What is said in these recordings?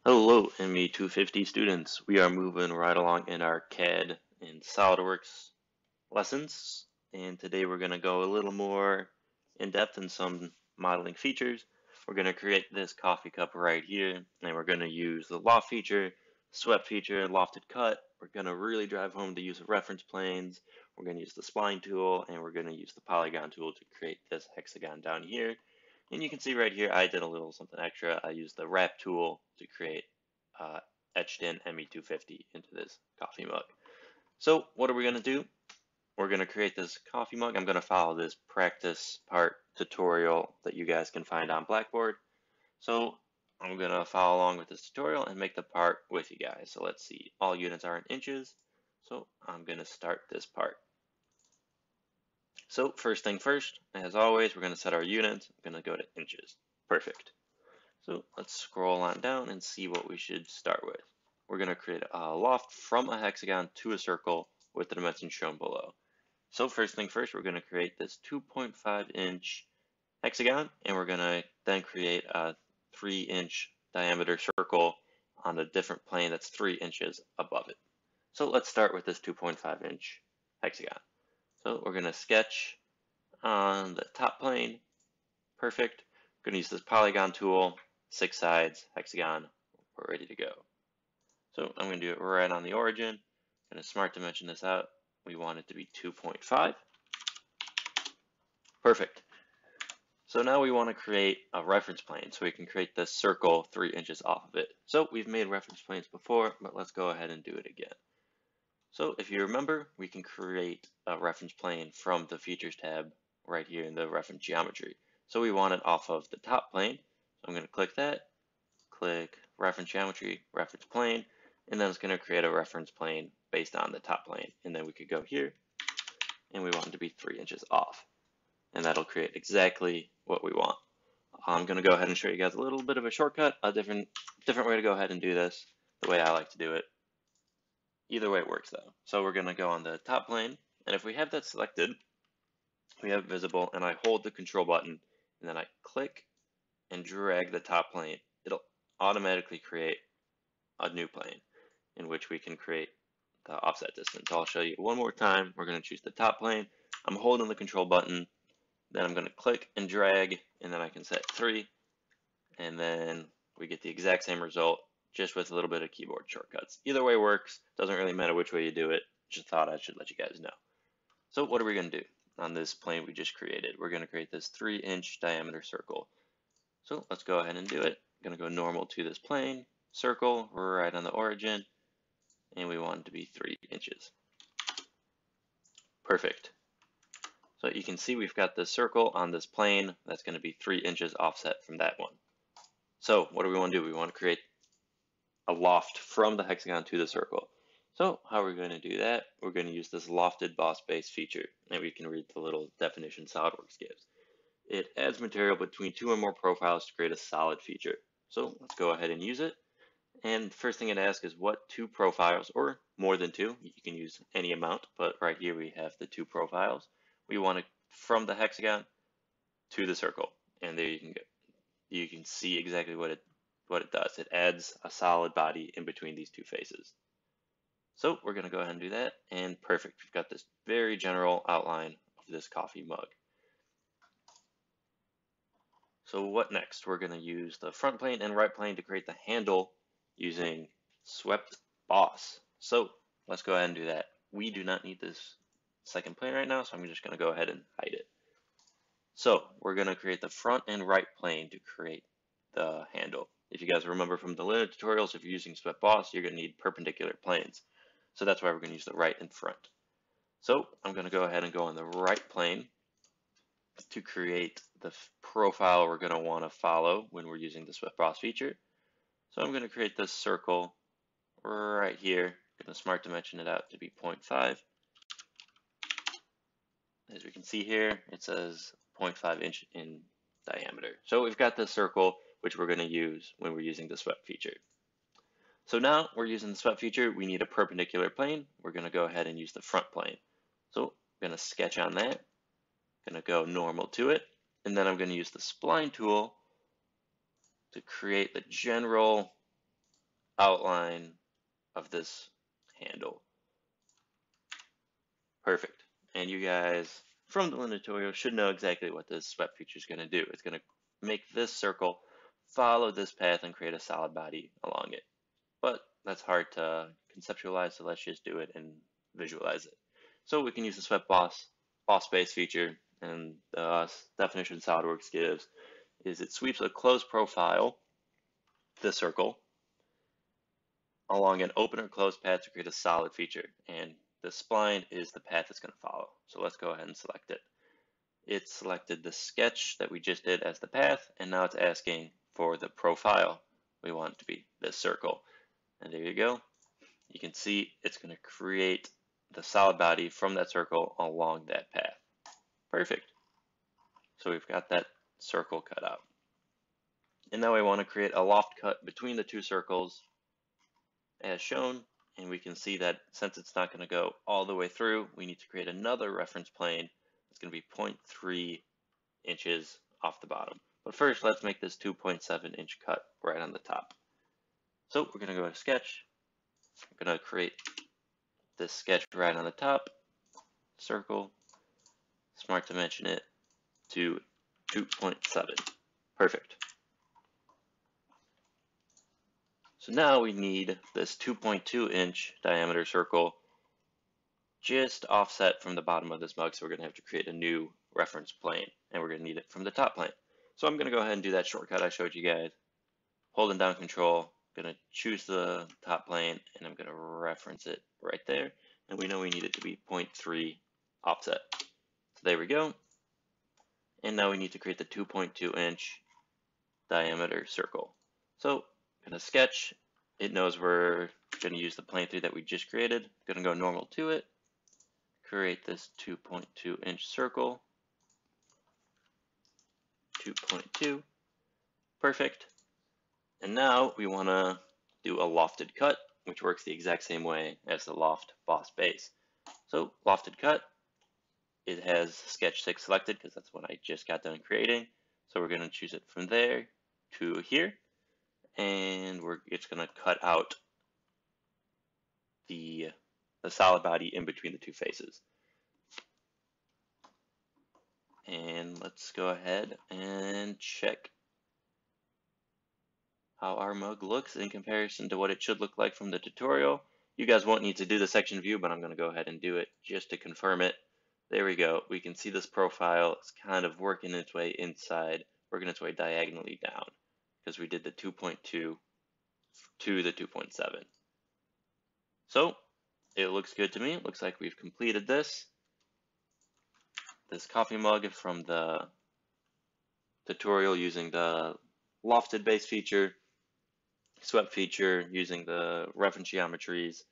Hello, ME250 students. We are moving right along in our CAD and SolidWorks lessons, and today we're going to go a little more in depth in some modeling features. We're going to create this coffee cup right here, and we're going to use the loft feature, swept feature, lofted cut. We're going to really drive home the use of reference planes. We're going to use the spline tool, and we're going to use the polygon tool to create this hexagon down here. And you can see right here, I did a little something extra. I used the wrap tool to create etched in ME250 into this coffee mug. So what are we going to do? We're going to create this coffee mug. I'm going to follow this practice part tutorial that you guys can find on Blackboard. So I'm going to follow along with this tutorial and make the part with you guys. So let's see, all units are in inches. So I'm going to start this part. So first thing first, as always, we're going to set our units. I'm going to go to inches. Perfect. So let's scroll on down and see what we should start with. We're going to create a loft from a hexagon to a circle with the dimensions shown below. So first thing first, we're going to create this 2.5 inch hexagon, and we're going to then create a 3-inch diameter circle on a different plane that's 3 inches above it. So let's start with this 2.5 inch hexagon. So we're going to sketch on the top plane. Perfect. We're going to use this polygon tool, 6 sides, hexagon. We're ready to go. So I'm going to do it right on the origin. I'm going to smart dimension this out. We want it to be 2.5. Perfect. So now we want to create a reference plane so we can create this circle 3 inches off of it. So we've made reference planes before, but let's go ahead and do it again. So if you remember, we can create a reference plane from the Features tab right here in the reference geometry. So we want it off of the top plane. So I'm going to click that, click Reference Geometry, Reference Plane, and then it's going to create a reference plane based on the top plane. And then we could go here, and we want it to be 3 inches off. And that'll create exactly what we want. I'm going to go ahead and show you guys a little bit of a shortcut, a different way to go ahead and do this, the way I like to do it. Either way it works though. So we're going to go on the top plane, and if we have that selected, we have visible, and I hold the control button, and then I click and drag the top plane. It'll automatically create a new plane in which we can create the offset distance. I'll show you one more time. We're going to choose the top plane. I'm holding the control button, then I'm going to click and drag, and then I can set 3, and then we get the exact same result, just with a little bit of keyboard shortcuts. Either way works. Doesn't really matter which way you do it. Just thought I should let you guys know. So what are we going to do on this plane we just created? We're going to create this 3-inch diameter circle. So let's go ahead and do it. I'm going to go normal to this plane, circle, right on the origin, and we want it to be 3 inches. Perfect. So you can see we've got this circle on this plane that's going to be 3 inches offset from that one. So what do we want to do? We want to create a loft from the hexagon to the circle. So how are we going to do that? We're going to use this lofted boss base feature, and we can read the little definition SolidWorks gives. It adds material between 2 or more profiles to create a solid feature. So let's go ahead and use it. And first thing it asks is what 2 profiles, or more than 2, you can use any amount, but right here we have the 2 profiles. We want it from the hexagon to the circle, and there you can go. You can see exactly what it does. It adds a solid body in between these 2 faces. So we're going to go ahead and do that, and perfect. We've got this very general outline of this coffee mug. So what next? We're going to use the front plane and right plane to create the handle using swept boss. So let's go ahead and do that. We do not need this second plane right now, so I'm just going to go ahead and hide it. So we're going to create the front and right plane to create the handle. If you guys remember from the linear tutorials, if you're using swept boss, you're going to need perpendicular planes. So that's why we're going to use the right and front. So I'm going to go ahead and go on the right plane to create the profile we're going to want to follow when we're using the swept boss feature. So I'm going to create this circle right here. I'm going to smart dimension it out to be 0.5. As we can see here, it says 0.5 inch in diameter. So we've got this circle, which we're going to use when we're using the swept feature. So now we're using the swept feature. We need a perpendicular plane. We're going to go ahead and use the front plane. So I'm going to sketch on that. I'm going to go normal to it. And then I'm going to use the spline tool to create the general outline of this handle. Perfect. And you guys from the Lynda tutorial should know exactly what this swept feature is going to do. It's going to make this circle follow this path and create a solid body along it. But that's hard to conceptualize, so let's just do it and visualize it. So we can use the swept boss base feature, and the definition SolidWorks gives is it sweeps a closed profile, this circle, along an open or closed path to create a solid feature, and the spline is the path it's going to follow. So let's go ahead and select it. It selected the sketch that we just did as the path, and now it's asking for the profile. We want it to be this circle. And there you go. You can see it's going to create the solid body from that circle along that path. Perfect. So we've got that circle cut out. And now we want to create a loft cut between the two circles as shown. And we can see that since it's not going to go all the way through, we need to create another reference plane. It's going to be 0.3 inches off the bottom. But first, let's make this 2.7 inch cut right on the top. So we're going to go to sketch. I'm going to create this sketch right on the top, circle, smart dimension it to 2.7. Perfect. So now we need this 2.2 inch diameter circle just offset from the bottom of this mug, so we're going to have to create a new reference plane, and we're going to need it from the top plane. So I'm going to go ahead and do that shortcut I showed you guys. Holding down Control, going to choose the top plane, and I'm going to reference it right there. And we know we need it to be 0.3 offset. So there we go. And now we need to create the 2.2 inch diameter circle. So I'm going to sketch. It knows we're going to use the plane 3 that we just created. I'm going to go normal to it. Create this 2.2 inch circle. 2.2. Perfect. And now we want to do a lofted cut, which works the exact same way as the loft boss base. So lofted cut, it has sketch 6 selected because that's what I just got done creating. So we're going to choose it from there to here, and it's going to cut out the solid body in between the two faces. And let's go ahead and check how our mug looks in comparison to what it should look like from the tutorial. You guys won't need to do the section view, but I'm going to go ahead and do it just to confirm it. There we go. We can see this profile is kind of working its way inside, working its way diagonally down, because we did the 2.2 to the 2.7. So it looks good to me. It looks like we've completed this coffee mug from the tutorial using the lofted base feature, swept feature using the reference geometries,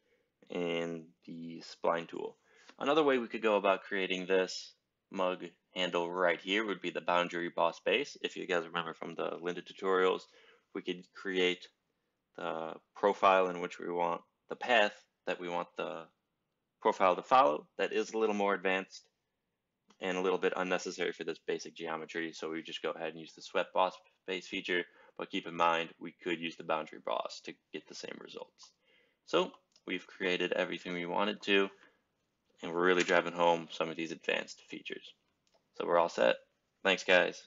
and the spline tool. Another way we could go about creating this mug handle right here would be the boundary boss base. If you guys remember from the Lynda tutorials, we could create the profile in which we want the path that we want the profile to follow. That is a little more advanced and a little bit unnecessary for this basic geometry, so we just go ahead and use the swept boss base feature, but keep in mind we could use the boundary boss to get the same results. So we've created everything we wanted to, and we're really driving home some of these advanced features. So we're all set. Thanks, guys.